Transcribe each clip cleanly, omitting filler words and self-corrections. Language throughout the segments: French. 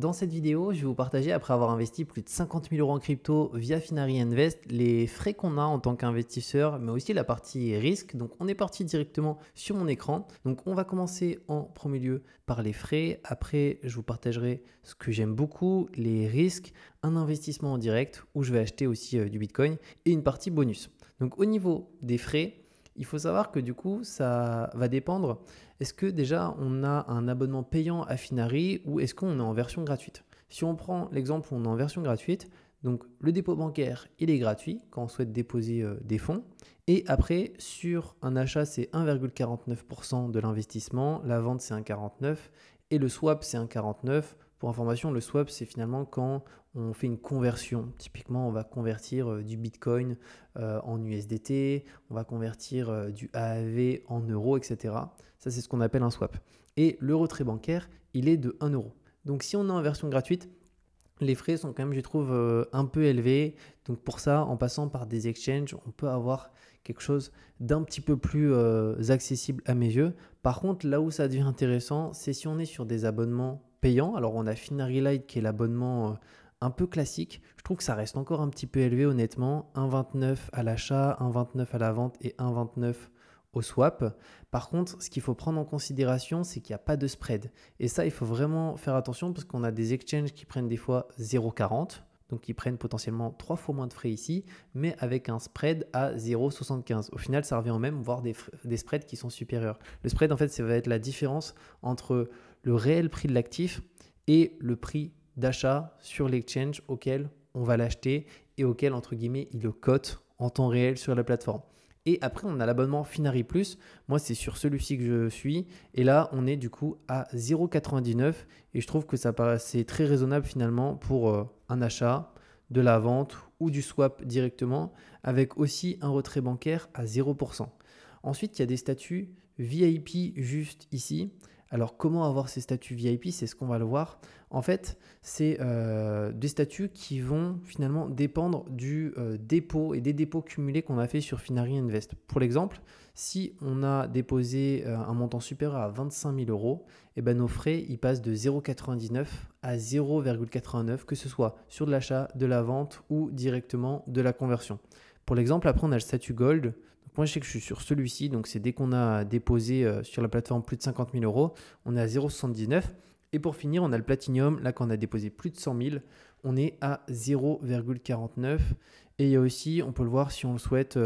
dans cette vidéo, je vais vous partager, après avoir investi plus de 50 000 euros en crypto via Finary Invest, les frais qu'on a en tant qu'investisseur, mais aussi la partie risque. Donc, on est parti directement sur mon écran. Donc, on va commencer en premier lieu par les frais. Après, je vous partagerai ce que j'aime beaucoup, les risques, un investissement en direct où je vais acheter aussi du Bitcoin et une partie bonus. Donc, au niveau des frais, il faut savoir que du coup, ça va dépendre. Est-ce que déjà on a un abonnement payant à Finary ou est-ce qu'on est en version gratuite? Si on prend l'exemple où on est en version gratuite, donc le dépôt bancaire, il est gratuit quand on souhaite déposer des fonds. Et après, sur un achat, c'est 1,49% de l'investissement, la vente, c'est 1,49% et le swap, c'est 1,49%. Pour information, le swap, c'est finalement quand on fait une conversion. Typiquement, on va convertir du Bitcoin en USDT, on va convertir du AAV en euros, etc. Ça, c'est ce qu'on appelle un swap. Et le retrait bancaire, il est de 1 euro. Donc, si on est en version gratuite, les frais sont quand même, je trouve, un peu élevés. Donc, pour ça, en passant par des exchanges, on peut avoir quelque chose d'un petit peu plus accessible à mes yeux. Par contre, là où ça devient intéressant, c'est si on est sur des abonnements payants. Alors, on a Finary Lite qui est l'abonnement un peu classique. Je trouve que ça reste encore un petit peu élevé, honnêtement. 1,29 à l'achat, 1,29 à la vente et 1,29 au swap. Par contre, ce qu'il faut prendre en considération, c'est qu'il n'y a pas de spread. Et ça, il faut vraiment faire attention parce qu'on a des exchanges qui prennent des fois 0,40. Donc, ils prennent potentiellement 3 fois moins de frais ici, mais avec un spread à 0,75. Au final, ça revient au même, voire des spreads qui sont supérieurs. Le spread, en fait, ça va être la différence entre le réel prix de l'actif et le prix d'achat sur l'exchange auquel on va l'acheter et auquel, entre guillemets, il le cote en temps réel sur la plateforme. Et après, on a l'abonnement Finary Plus. Moi, c'est sur celui-ci que je suis. Et là, on est du coup à 0,99. Et je trouve que ça paraissait très raisonnable finalement pour un achat, de la vente ou du swap directement, avec aussi un retrait bancaire à 0%. Ensuite, il y a des statuts VIP juste ici. Alors, comment avoir ces statuts VIP? C'est ce qu'on va le voir. En fait, c'est des statuts qui vont finalement dépendre du dépôt et des dépôts cumulés qu'on a fait sur Finary Invest. Pour l'exemple, si on a déposé un montant supérieur à 25 000 euros, eh ben nos frais ils passent de 0,99 à 0,89, que ce soit sur de l'achat, de la vente ou directement de la conversion. Pour l'exemple, après, on a le statut Gold. Moi, je sais que je suis sur celui-ci, donc c'est dès qu'on a déposé sur la plateforme plus de 50 000 euros, on est à 0,79. Et pour finir, on a le Platinum. Là, quand on a déposé plus de 100 000, on est à 0,49. Et il y a aussi, on peut le voir si on le souhaite,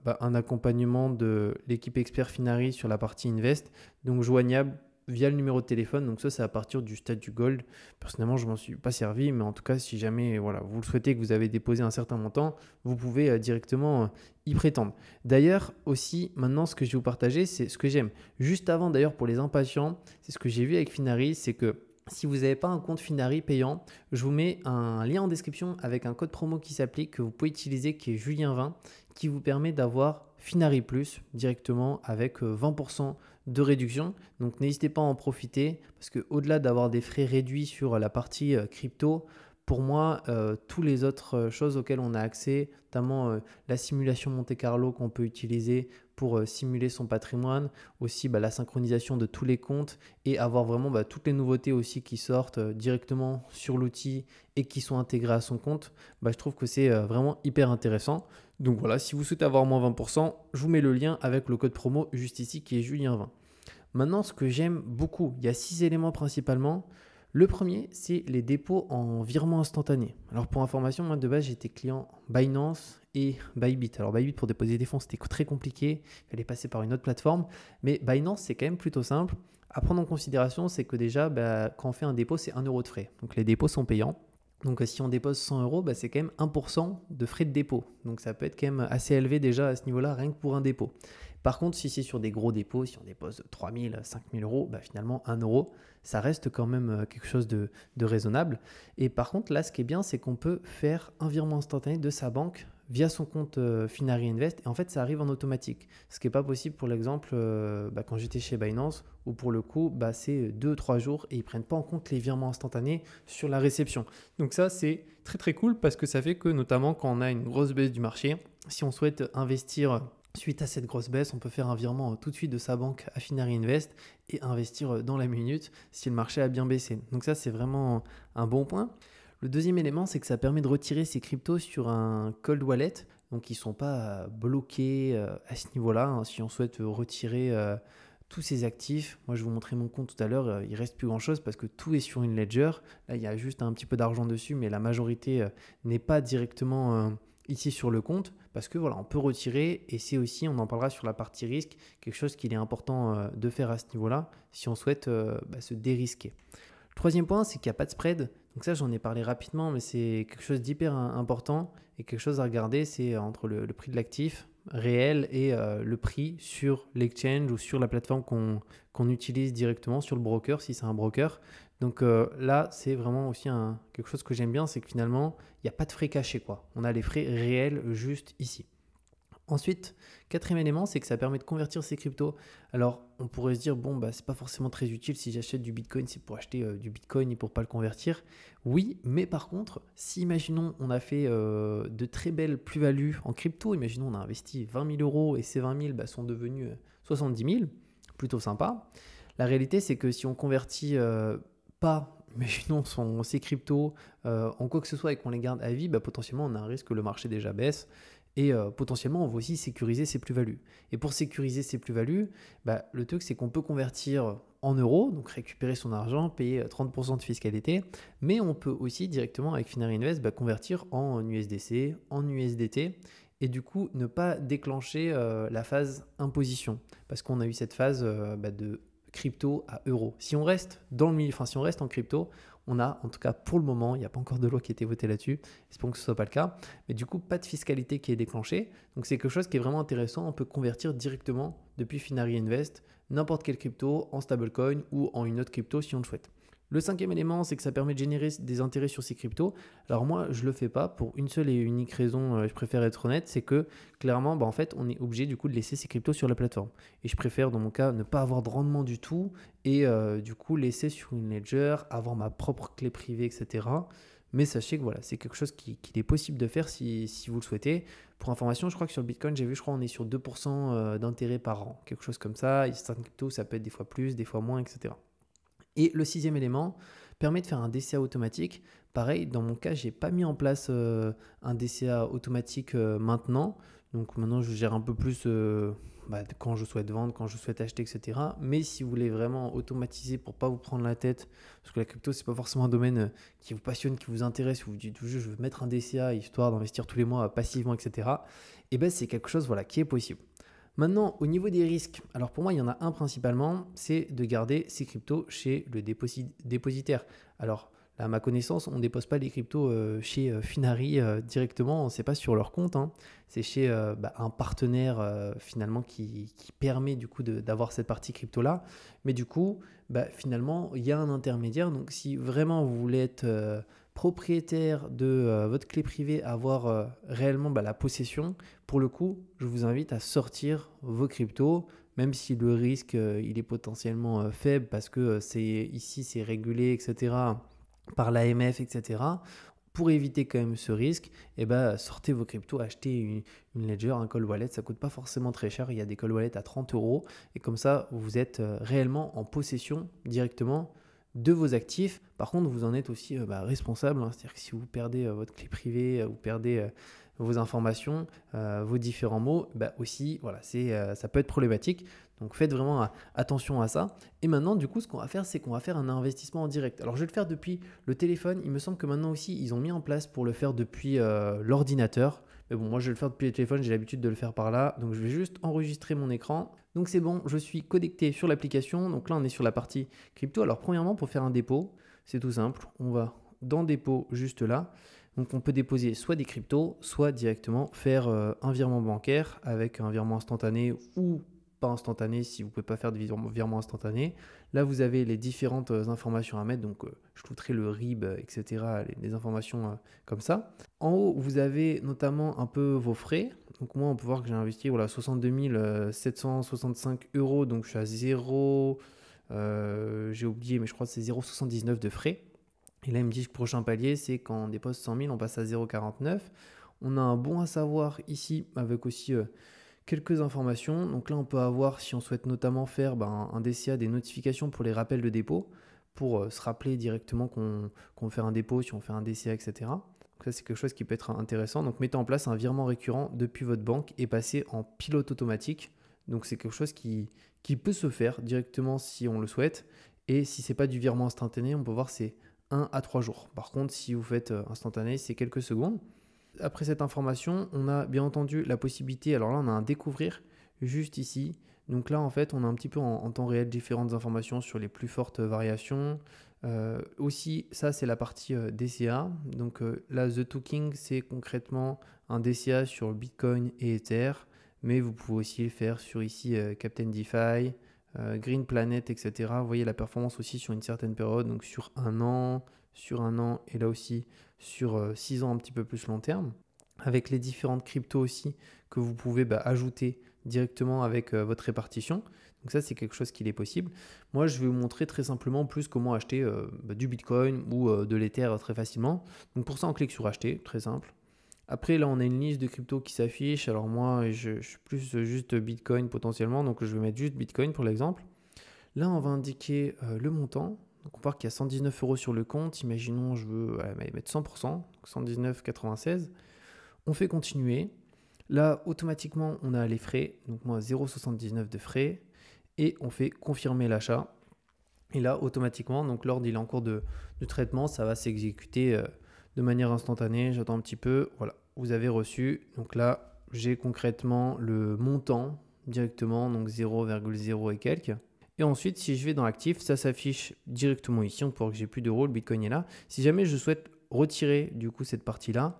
un accompagnement de l'équipe expert Finary sur la partie Invest, donc joignable via le numéro de téléphone. Donc ça, c'est à partir du statut Gold. Personnellement, je ne m'en suis pas servi, mais en tout cas, si jamais vous le souhaitez, que vous avez déposé un certain montant, vous pouvez directement y prétendre. D'ailleurs, aussi, maintenant, ce que je vais vous partager, c'est ce que j'aime. Juste avant, d'ailleurs, pour les impatients, c'est ce que j'ai vu avec Finary, c'est que si vous n'avez pas un compte Finary payant, je vous mets un lien en description avec un code promo qui s'applique, que vous pouvez utiliser, qui est Julien20, qui vous permet d'avoir Finary Plus directement avec 20% de réduction. Donc n'hésitez pas à en profiter parce qu'au-delà d'avoir des frais réduits sur la partie crypto, pour moi, toutes les autres choses auxquelles on a accès, notamment la simulation Monte Carlo qu'on peut utiliser pour simuler son patrimoine, aussi la synchronisation de tous les comptes et avoir vraiment toutes les nouveautés aussi qui sortent directement sur l'outil et qui sont intégrées à son compte, je trouve que c'est vraiment hyper intéressant. Donc voilà, si vous souhaitez avoir moins 20%, je vous mets le lien avec le code promo juste ici qui est Julien20. Maintenant, ce que j'aime beaucoup, il y a 6 éléments principalement. Le premier, c'est les dépôts en virement instantané. Alors pour information, moi de base, j'étais client Binance et Bybit. Alors Bybit pour déposer des fonds, c'était très compliqué. Il fallait passer par une autre plateforme. Mais Binance, c'est quand même plutôt simple. À prendre en considération, c'est que déjà, quand on fait un dépôt, c'est 1 euro de frais. Donc les dépôts sont payants. Donc si on dépose 100 euros, c'est quand même 1% de frais de dépôt. Donc ça peut être quand même assez élevé déjà à ce niveau-là, rien que pour un dépôt. Par contre, si c'est sur des gros dépôts, si on dépose 3 000, 5 000 euros, finalement 1 euro, ça reste quand même quelque chose de raisonnable. Et par contre, là, ce qui est bien, c'est qu'on peut faire un virement instantané de sa banque via son compte Finary Invest. Et en fait, ça arrive en automatique. Ce qui n'est pas possible pour l'exemple quand j'étais chez Binance, où pour le coup, c'est 2-3 jours et ils ne prennent pas en compte les virements instantanés sur la réception. Donc ça, c'est très très cool parce que ça fait que notamment quand on a une grosse baisse du marché, si on souhaite investir Suite à cette grosse baisse, on peut faire un virement tout de suite de sa banque à Finary Invest et investir dans la minute si le marché a bien baissé. Donc ça, c'est vraiment un bon point. Le deuxième élément, c'est que ça permet de retirer ces cryptos sur un cold wallet. Donc ils ne sont pas bloqués à ce niveau-là. Hein. Si on souhaite retirer tous ces actifs, moi je vais vous montrer mon compte tout à l'heure, il ne reste plus grand-chose parce que tout est sur une ledger. Là, il y a juste un petit peu d'argent dessus, mais la majorité n'est pas directement ici sur le compte parce que voilà, on peut retirer et c'est aussi, on en parlera sur la partie risque, quelque chose qu'il est important de faire à ce niveau-là si on souhaite se dérisquer. Le troisième point, c'est qu'il n'y a pas de spread. Donc ça, j'en ai parlé rapidement, mais c'est quelque chose d'hyper important et quelque chose à regarder, c'est entre le prix de l'actif réel et le prix sur l'exchange ou sur la plateforme qu'on utilise directement sur le broker, si c'est un broker. Donc là, c'est vraiment aussi quelque chose que j'aime bien, c'est que finalement, il n'y a pas de frais cachés, quoi. On a les frais réels juste ici. Ensuite, quatrième élément, c'est que ça permet de convertir ces cryptos. Alors, on pourrait se dire, bon, c'est pas forcément très utile si j'achète du Bitcoin, c'est pour acheter du Bitcoin et pour pas le convertir. Oui, mais par contre, si imaginons on a fait de très belles plus-values en crypto, imaginons on a investi 20 000 euros et ces 20 000 sont devenus 70 000, plutôt sympa. La réalité, c'est que si on convertit pas, imaginons ces cryptos en quoi que ce soit et qu'on les garde à vie, potentiellement on a un risque que le marché déjà baisse. Et potentiellement, on va aussi sécuriser ses plus-values. Et pour sécuriser ses plus-values, le truc, c'est qu'on peut convertir en euros, donc récupérer son argent, payer 30% de fiscalité, mais on peut aussi directement avec Finary Invest convertir en USDC, en USDT, et du coup ne pas déclencher la phase imposition, parce qu'on a eu cette phase de crypto à euro. Si on reste dans le milieu, si on reste en crypto, on a, en tout cas pour le moment, il n'y a pas encore de loi qui a été votée là-dessus, espérons que ce ne soit pas le cas, mais du coup, pas de fiscalité qui est déclenchée. Donc c'est quelque chose qui est vraiment intéressant, on peut convertir directement depuis Finary Invest n'importe quelle crypto en stablecoin ou en une autre crypto si on le souhaite. Le cinquième élément, c'est que ça permet de générer des intérêts sur ces cryptos. Alors moi, je ne le fais pas pour une seule et unique raison, je préfère être honnête, c'est que clairement, en fait, on est obligé du coup de laisser ces cryptos sur la plateforme. Et je préfère dans mon cas ne pas avoir de rendement du tout et du coup laisser sur une ledger, avoir ma propre clé privée, etc. Mais sachez que voilà, c'est quelque chose qu'il est possible de faire si vous le souhaitez. Pour information, je crois que sur le Bitcoin, j'ai vu, on est sur 2% d'intérêt par an, quelque chose comme ça. Et certaines cryptos, ça peut être des fois plus, des fois moins, etc. Et le sixième élément permet de faire un DCA automatique. Pareil, dans mon cas, je n'ai pas mis en place un DCA automatique maintenant. Donc maintenant, je gère un peu plus quand je souhaite vendre, quand je souhaite acheter, etc. Mais si vous voulez vraiment automatiser pour ne pas vous prendre la tête, parce que la crypto, ce n'est pas forcément un domaine qui vous passionne, qui vous intéresse, où vous dites toujours je veux mettre un DCA histoire d'investir tous les mois passivement, etc. Et c'est quelque chose qui est possible. Maintenant, au niveau des risques, alors pour moi, il y en a un principalement, c'est de garder ces cryptos chez le dépositaire. Alors là, à ma connaissance, on ne dépose pas les cryptos chez Finary directement, c'est pas sur leur compte, hein. C'est chez un partenaire finalement qui permet du coup d'avoir cette partie crypto-là. Mais du coup, finalement, il y a un intermédiaire. Donc si vraiment vous voulez être propriétaire de votre clé privée, avoir réellement la possession, pour le coup, je vous invite à sortir vos cryptos, même si le risque il est potentiellement faible parce que ici c'est régulé, etc., par l'AMF, etc. Pour éviter quand même ce risque, sortez vos cryptos, achetez une ledger, un cold wallet, ça ne coûte pas forcément très cher, il y a des cold wallets à 30 euros et comme ça vous êtes réellement en possession directement de vos actifs. Par contre, vous en êtes aussi responsable, hein. C'est-à-dire que si vous perdez votre clé privée, vous perdez vos informations, vos différents mots, aussi, voilà, ça peut être problématique. Donc faites vraiment attention à ça. Et maintenant, du coup, ce qu'on va faire, c'est qu'on va faire un investissement en direct. Alors je vais le faire depuis le téléphone. Il me semble que maintenant aussi, ils ont mis en place pour le faire depuis l'ordinateur. Mais bon, moi je vais le faire depuis le téléphone, j'ai l'habitude de le faire par là. Donc je vais juste enregistrer mon écran. Donc c'est bon, je suis connecté sur l'application. Donc là, on est sur la partie crypto. Alors premièrement, pour faire un dépôt, c'est tout simple. On va dans dépôt juste là. Donc on peut déposer soit des cryptos, soit directement faire un virement bancaire avec un virement instantané ou pas instantané si vous ne pouvez pas faire de virement instantané. Là, vous avez les différentes informations à mettre. Donc je trouverai le RIB, etc., les informations comme ça. En haut, vous avez notamment un peu vos frais. Donc moi, on peut voir que j'ai investi 62 765 euros. Donc je suis à 0, j'ai oublié, mais je crois que c'est 0,79 de frais. Et là, il me dit que le prochain palier, c'est quand on dépose 100 000, on passe à 0,49. On a un bon à savoir ici avec aussi Quelques informations. Donc là, on peut avoir, si on souhaite notamment faire un DCA, des notifications pour les rappels de dépôt, pour se rappeler directement qu'on fait un dépôt, si on fait un DCA, etc. Donc ça, c'est quelque chose qui peut être intéressant. Donc mettez en place un virement récurrent depuis votre banque et passez en pilote automatique. Donc c'est quelque chose qui peut se faire directement si on le souhaite. Et si ce n'est pas du virement instantané, on peut voir c'est 1 à 3 jours. Par contre, si vous faites instantané, c'est quelques secondes. Après cette information, on a bien entendu la possibilité, alors là on a un découvrir juste ici. Donc là en fait on a un petit peu en temps réel différentes informations sur les plus fortes variations. Aussi ça c'est la partie DCA. Donc là The Talking c'est concrètement un DCA sur Bitcoin et Ether. Mais vous pouvez aussi le faire sur ici Captain DeFi, Green Planet, etc. Vous voyez la performance aussi sur une certaine période, donc sur un an et là aussi sur 6 ans un petit peu plus long terme, avec les différentes cryptos aussi que vous pouvez ajouter directement avec votre répartition. Donc ça, c'est quelque chose qui est possible. Moi, je vais vous montrer très simplement plus comment acheter du Bitcoin ou de l'Ether très facilement. Donc pour ça, on clique sur acheter, très simple. Après, là, on a une liste de cryptos qui s'affiche. Alors moi, je suis plus juste Bitcoin potentiellement, donc je vais mettre juste Bitcoin pour l'exemple. Là, on va indiquer le montant. Donc on voit qu'il y a 119 € sur le compte. Imaginons, je veux mettre 100%, donc 119,96. On fait continuer. Là, automatiquement, on a les frais. Donc moi, 0,79 de frais. Et on fait confirmer l'achat. Et là, automatiquement, donc l'ordre il est en cours de traitement, ça va s'exécuter de manière instantanée. J'attends un petit peu. Voilà, vous avez reçu. Donc là, j'ai concrètement le montant directement, donc 0,0 et quelques. Et ensuite, si je vais dans actif, ça s'affiche directement ici. On peut voir que j'ai plus d'euros, le Bitcoin est là. Si jamais je souhaite retirer du coup cette partie-là,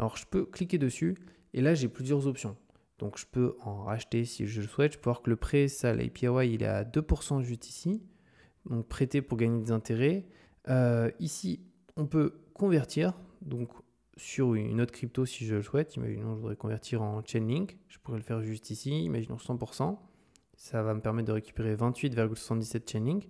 alors je peux cliquer dessus et là j'ai plusieurs options. Donc je peux en racheter si je le souhaite. Je peux voir que le prêt, ça, l'APY, il est à 2% juste ici. Donc prêter pour gagner des intérêts. Ici, on peut convertir donc sur une autre crypto si je le souhaite. Imaginons je voudrais convertir en Chainlink. Je pourrais le faire juste ici. Imaginons 100%. Ça va me permettre de récupérer 28,77 Chainlink.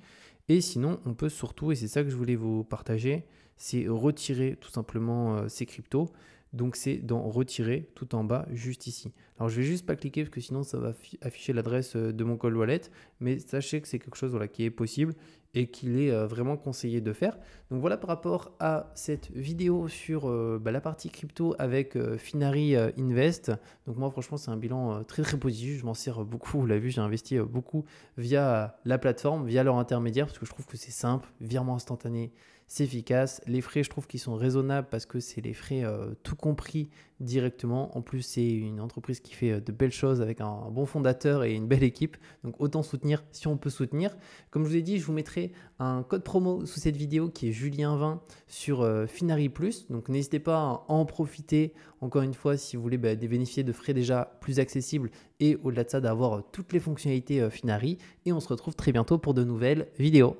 Et sinon, on peut surtout, et c'est ça que je voulais vous partager, c'est retirer tout simplement ces cryptos. Donc c'est dans retirer tout en bas juste ici. Alors je vais juste pas cliquer parce que sinon ça va afficher l'adresse de mon cold wallet, mais sachez que c'est quelque chose qui est possible et qu'il est vraiment conseillé de faire. Donc voilà par rapport à cette vidéo sur la partie crypto avec Finari Invest. Donc moi franchement c'est un bilan très très positif, je m'en sers beaucoup, vous l'avez vu, j'ai investi beaucoup via la plateforme, via leur intermédiaire parce que je trouve que c'est simple, virement instantané, c'est efficace. Les frais, je trouve qu'ils sont raisonnables parce que c'est les frais tout compris directement. En plus, c'est une entreprise qui fait de belles choses avec un bon fondateur et une belle équipe. Donc, autant soutenir si on peut soutenir. Comme je vous ai dit, je vous mettrai un code promo sous cette vidéo qui est Julien20 sur Finari Plus. Donc, n'hésitez pas à en profiter. Encore une fois, si vous voulez bénéficier de frais déjà plus accessibles et au-delà de ça, d'avoir toutes les fonctionnalités Finari. Et on se retrouve très bientôt pour de nouvelles vidéos.